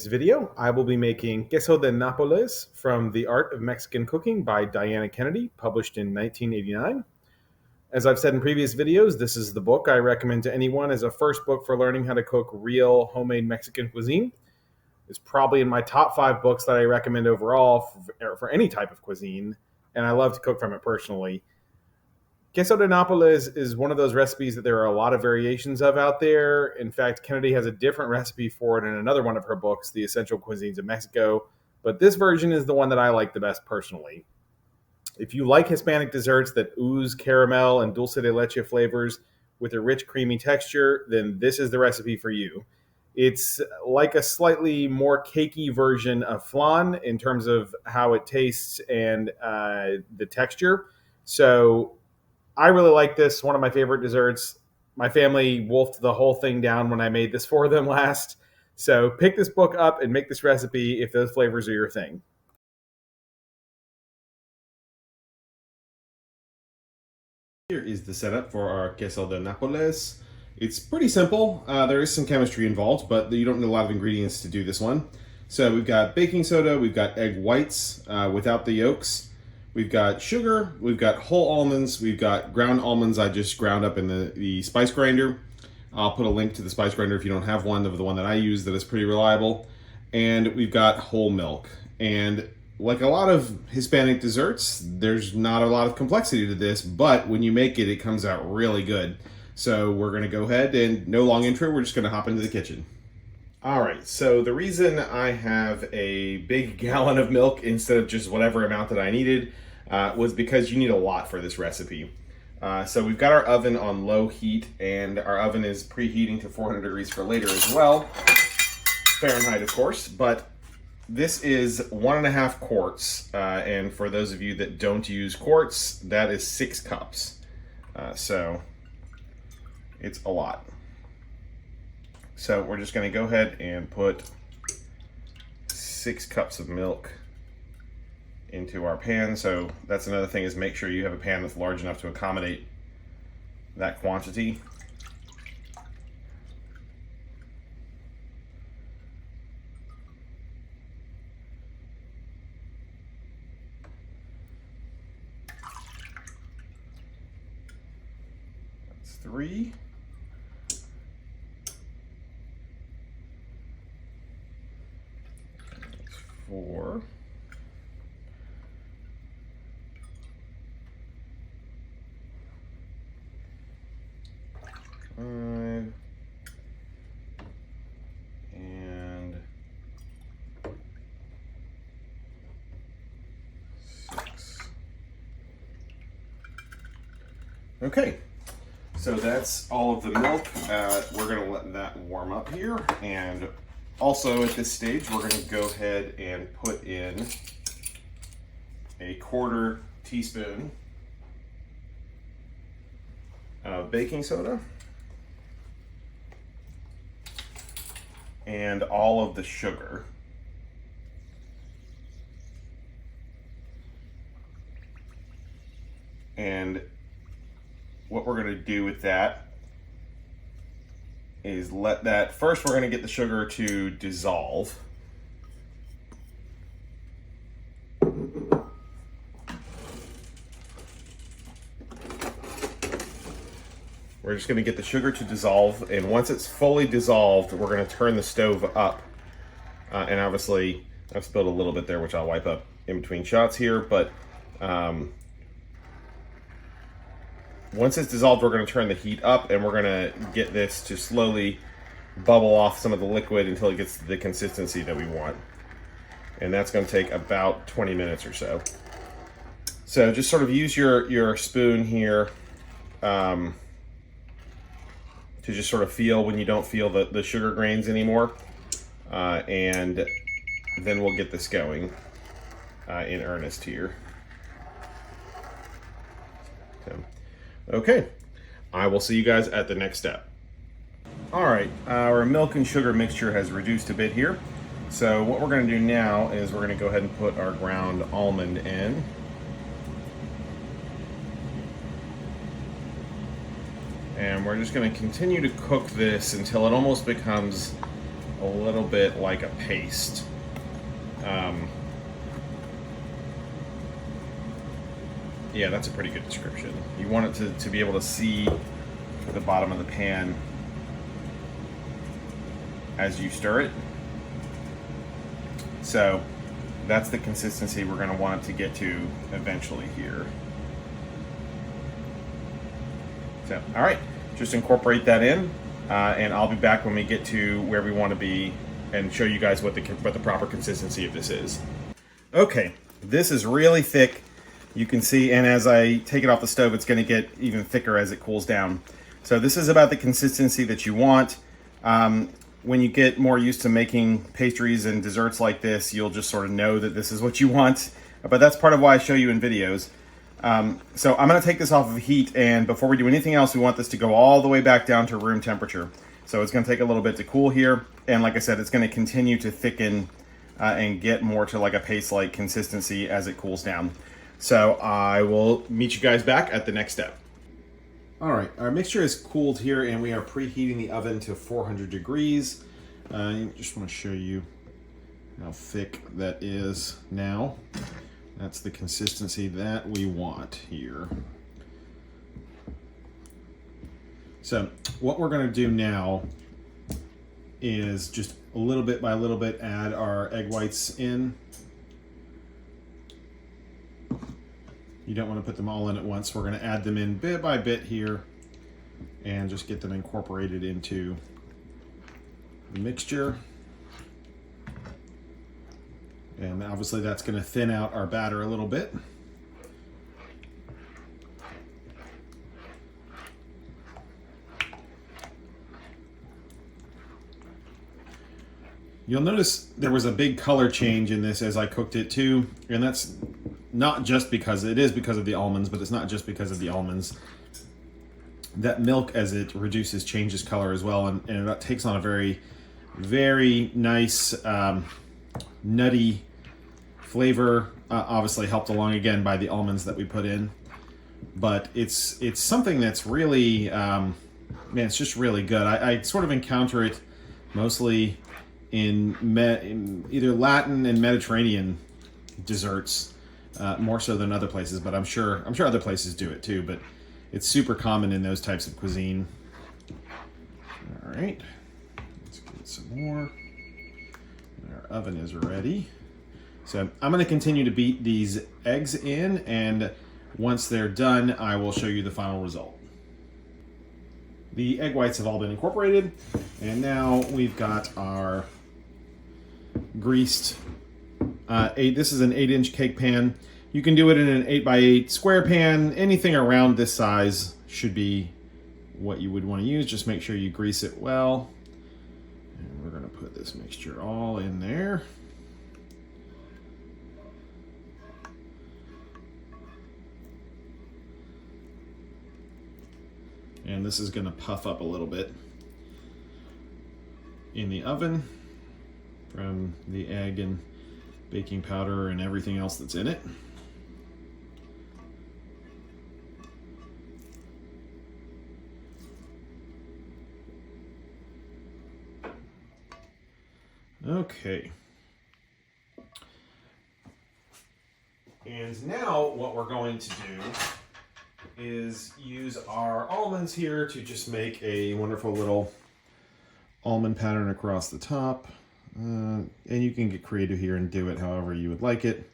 this video, I will be making Queso de Nápoles from The Art of Mexican Cooking by Diana Kennedy, published in 1989. As I've said in previous videos, this is the book I recommend to anyone as a first book for learning how to cook real homemade Mexican cuisine. It's probably in my top 5 books that I recommend overall for any type of cuisine, and I love to cook from it personally. Queso de Nápoles is one of those recipes that there are a lot of variations of out there. In fact, Kennedy has a different recipe for it in another one of her books, The Essential Cuisines of Mexico, but this version is the one that I like the best personally. If you like Hispanic desserts that ooze caramel and dulce de leche flavors with a rich, creamy texture, then this is the recipe for you. It's like a slightly more cakey version of flan in terms of how it tastes and the texture. So I really like this, one of my favorite desserts. My family wolfed the whole thing down when I made this for them last. So pick this book up and make this recipe if those flavors are your thing. Here is the setup for our Queso de Nápoles. It's pretty simple. There is some chemistry involved, but you don't need a lot of ingredients to do this one. So we've got baking soda, we've got egg whites without the yolks. We've got sugar, we've got whole almonds, we've got ground almonds I just ground up in the spice grinder. I'll put a link to the spice grinder if you don't have one, of the one that I use that is pretty reliable. And we've got whole milk. And like a lot of Hispanic desserts, there's not a lot of complexity to this, but when you make it, it comes out really good. So we're gonna go ahead and no long intro, we're just gonna hop into the kitchen. All right, so the reason I have a big gallon of milk instead of just whatever amount that I needed was because you need a lot for this recipe. So we've got our oven on low heat, and our oven is preheating to 400 degrees for later as well. Fahrenheit, of course, but this is 1.5 quarts. And for those of you that don't use quarts, that is 6 cups. So it's a lot. So we're just gonna go ahead and put 6 cups of milk into our pan. So that's another thing, is make sure you have a pan that's large enough to accommodate that quantity. That's 3. That's 4. And 6. Okay, so that's all of the milk. We're gonna let that warm up here, and also at this stage we're gonna go ahead and put in a 1/4 teaspoon of baking soda and all of the sugar. And what we're going to do with that is let that, first we're going to get the sugar to dissolve. We're just going to get the sugar to dissolve, and once it's fully dissolved, we're going to turn the stove up. And obviously, I've spilled a little bit there, which I'll wipe up in between shots here, but once it's dissolved, we're going to turn the heat up, and we're going to get this to slowly bubble off some of the liquid until it gets the consistency that we want. And that's going to take about 20 minutes or so. So just sort of use your spoon here to just sort of feel when you don't feel the sugar grains anymore. And then we'll get this going in earnest here. So, okay, I will see you guys at the next step. All right, our milk and sugar mixture has reduced a bit here. So what we're gonna do now is we're gonna go ahead and put our ground almond in. And we're just going to continue to cook this until it almost becomes a little bit like a paste. Yeah, that's a pretty good description. You want it to be able to see the bottom of the pan as you stir it. So that's the consistency we're going to want it to get to eventually here. So, all right, just incorporate that in, and I'll be back when we get to where we want to be and show you guys what the proper consistency of this is. Okay, this is really thick. You can see, and as I take it off the stove, it's going to get even thicker as it cools down. So this is about the consistency that you want. When you get more used to making pastries and desserts like this, you'll just sort of know that this is what you want. But that's part of why I show you in videos. So I'm going to take this off of heat, and before we do anything else, we want this to go all the way back down to room temperature. So it's going to take a little bit to cool here, and like I said, it's going to continue to thicken and get more to like a paste-like consistency as it cools down. So I will meet you guys back at the next step. All right, our mixture is cooled here, and we are preheating the oven to 400 degrees. I just want to show you how thick that is now. That's the consistency that we want here. So what we're going to do now is just a little bit by little bit add our egg whites in. You don't want to put them all in at once. We're going to add them in bit by bit here and just get them incorporated into the mixture. And obviously that's going to thin out our batter a little bit. You'll notice there was a big color change in this as I cooked it too, and that's not just because, it is because of the almonds, but it's not just because of the almonds. That milk, as it reduces, changes color as well, and it takes on a very, very nice nutty flavor, obviously helped along again by the almonds that we put in. But it's something that's really, man, it's just really good. I sort of encounter it mostly in either Latin and Mediterranean desserts, more so than other places, but I'm sure other places do it too, but it's super common in those types of cuisine. All right, let's get some more. Our oven is ready. So I'm going to continue to beat these eggs in, and once they're done, I will show you the final result. The egg whites have all been incorporated, and now we've got our greased, this is an 8-inch cake pan. You can do it in an 8x8 square pan. Anything around this size should be what you would want to use. Just make sure you grease it well. And we're going to put this mixture all in there. And this is going to puff up a little bit in the oven from the egg and baking powder and everything else that's in it. Okay. And now what we're going to do is use our almonds here to just make a wonderful little almond pattern across the top. And you can get creative here and do it however you would like it.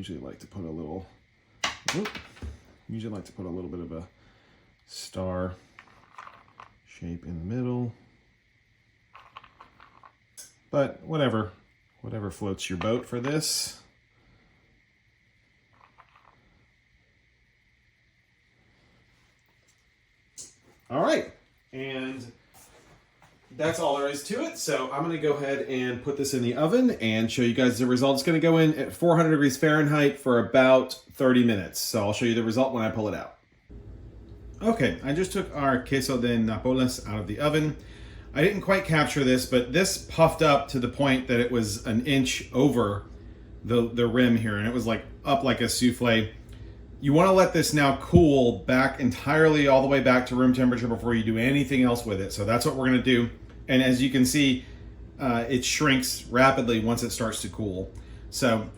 usually like to put a little, bit of a star shape in the middle. But whatever floats your boat for this. All right, and that's all there is to it. So I'm going to go ahead and put this in the oven and show you guys the result. It's going to go in at 400 degrees Fahrenheit for about 30 minutes. So I'll show you the result when I pull it out. Okay, I just took our Queso de Nápoles out of the oven. I didn't quite capture this, but this puffed up to the point that it was an inch over the rim here, and it was like up like a souffle. You want to let this now cool back entirely all the way back to room temperature before you do anything else with it. So that's what we're going to do. And as you can see, it shrinks rapidly once it starts to cool. So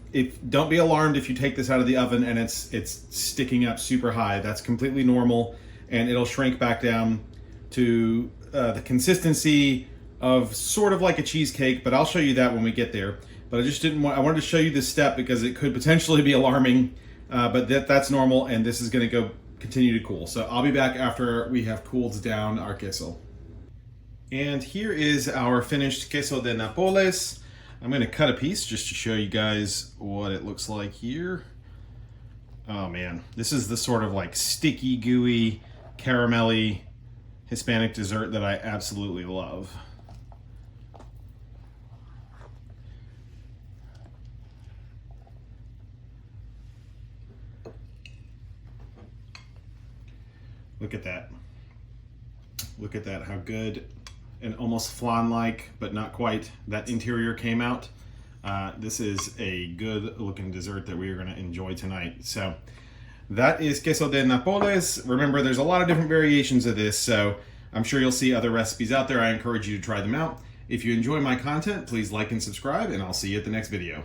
don't be alarmed if you take this out of the oven and it's sticking up super high. That's completely normal, and it'll shrink back down to the consistency of sort of like a cheesecake, but I'll show you that when we get there. But I wanted to show you this step because it could potentially be alarming, but that's normal, and this is going to continue to cool. So I'll be back after we have cooled down our queso. And here is our finished Queso de Nápoles. I'm going to cut a piece just to show you guys what it looks like here. Oh man, this is the sort of like sticky, gooey, caramelly Hispanic dessert that I absolutely love. Look at that. Look at that, how good and almost flan-like, but not quite, that interior came out. This is a good looking dessert that we are gonna enjoy tonight. So that is Queso de Nápoles. Remember, there's a lot of different variations of this, so I'm sure you'll see other recipes out there. I encourage you to try them out. If you enjoy my content, please like and subscribe, and I'll see you at the next video.